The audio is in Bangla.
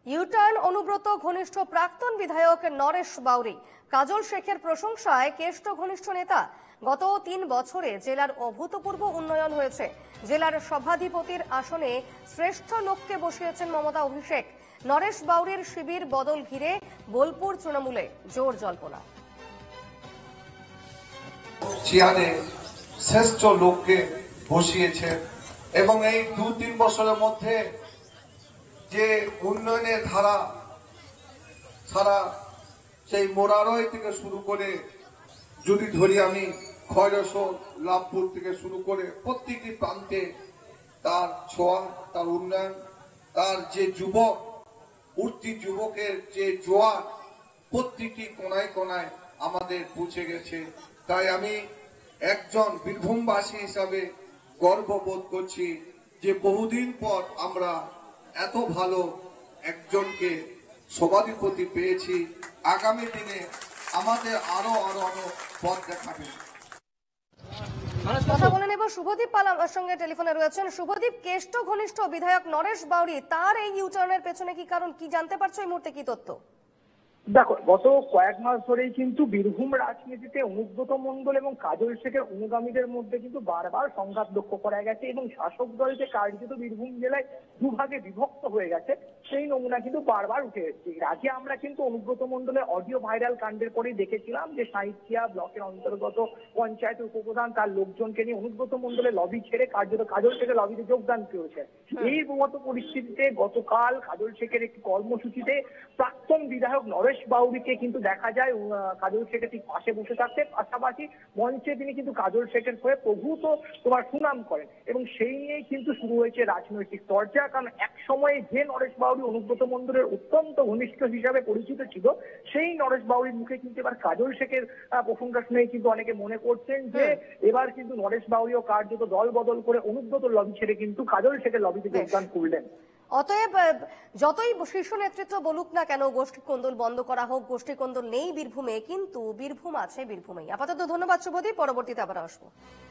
ইউটার্ন অনুব্রত ঘনিষ্ঠ প্রাক্তন বিধায়ক নরেশ বাউরি কাজল শেখের প্রশংসায় কেষ্ট ঘনিষ্ঠ নেতা। গত 3 বছরে জেলার অভূতপূর্ব উন্নয়ন হয়েছে। জেলার সভাধিপতির আসনে শ্রেষ্ঠ লোককে বসিয়েছেন মমতা অভিষেক। নরেশ বাউরির শিবির বদল ঘিরে বোলপুর তৃণমূলে জোর জল্পনা। চেয়ারে শ্রেষ্ঠ লোককে বসিয়েছে এবং এই 2-3 বছরের মধ্যে যে উন্নয়নের ধারা সারা সেই মোরারয় থেকে শুরু করে যদি ধরি আমি খয়রসর লাভপুর থেকে শুরু করে প্রত্যেকটি প্রান্তে তার ছোঁয়া, তার উন্নয়ন, তার যে যুবক উঠতি যুবকের যে জোয়ার প্রত্যেকটি কোনায় কোনায় আমাদের পৌঁছে গেছে। তাই আমি একজন বীরভূমবাসী হিসাবে গর্ববোধ করছি যে বহুদিন পর আমরা এত ভালো একজনকে সভাধিপতি পেয়েছি। আগামী দিনে আমাদের আরো পথ দেখাবে। কথা বলে নেব শুভদীপ পাল আমার সঙ্গে টেলিফোনে রয়েছেন। শুভদীপ, কেষ্ট ঘনিষ্ঠ বিধায়ক নরেশ বাউরি তার এই ইউটার্নের পেছনে কি কারণ, কি জানতে পারছো এই মুহূর্তে, কি তথ্য? দেখো, গত কয়েক মাস ধরেই কিন্তু বীরভূম রাজনীতিতে অনুব্রত মণ্ডল এবং কাজল শেখের অনুগামীদের মধ্যে কিন্তু বারবার সংঘাত লক্ষ্য করা গেছে এবং শাসক দল যে কার্যত বীরভূম জেলায় দুভাগে বিভক্ত হয়ে গেছে সেই নমুনা কিন্তু বারবার উঠে এসেছে। এর আগে আমরা কিন্তু অনুব্রত মণ্ডলের অডিও ভাইরাল কাণ্ডের পরেই দেখেছিলাম যে সাঁইথিয়া ব্লকের অন্তর্গত পঞ্চায়েত উপপ্রধান তার লোকজনকে নিয়ে অনুব্রত মণ্ডলের লবি ছেড়ে কার্যত কাজল শেখের লবিতে যোগদান করেছে। এই মতো পরিস্থিতিতে গতকাল কাজল শেখের একটি কর্মসূচিতে প্রাক্তন বিধায়ক নরেশ বাউরিকে কিন্তু দেখা যায় কাজল শেখের ঠিক পাশে বসে থাকতে, পাশাপাশি মঞ্চে তিনি কিন্তু কাজল শেখের হয়ে প্রভূত সুনাম করেন এবং সেই নিয়েই কিন্তু শুরু হয়েছে রাজনৈতিক চর্চা। কারণ এক সময়ে যে নরেশ বাউরি অনুব্রত মণ্ডলের অত্যন্ত ঘনিষ্ঠ হিসাবে পরিচিত ছিল, সেই নরেশ বাউরির মুখে কিন্তু এবার কাজল শেখের প্রশংসা শুনে কিন্তু অনেকে মনে করছেন যে এবার কিন্তু নরেশ বাউরিও কার্যত দল বদল করে অনুব্রত লবি ছেড়ে কিন্তু কাজল শেখের লবিতে যোগদান করলেন। অতএব যতই শীর্ষ নেতৃত্ব বলুক না কেন গোষ্ঠী কোন্দল বন্ধ করা হোক, গোষ্ঠী কোন্দল নেই বীরভূমে, কিন্তু বীরভূম আছে বীরভূমেই। আপাতত ধন্যবাদ শুভদীপ, পরবর্তীতে আবার আসবো।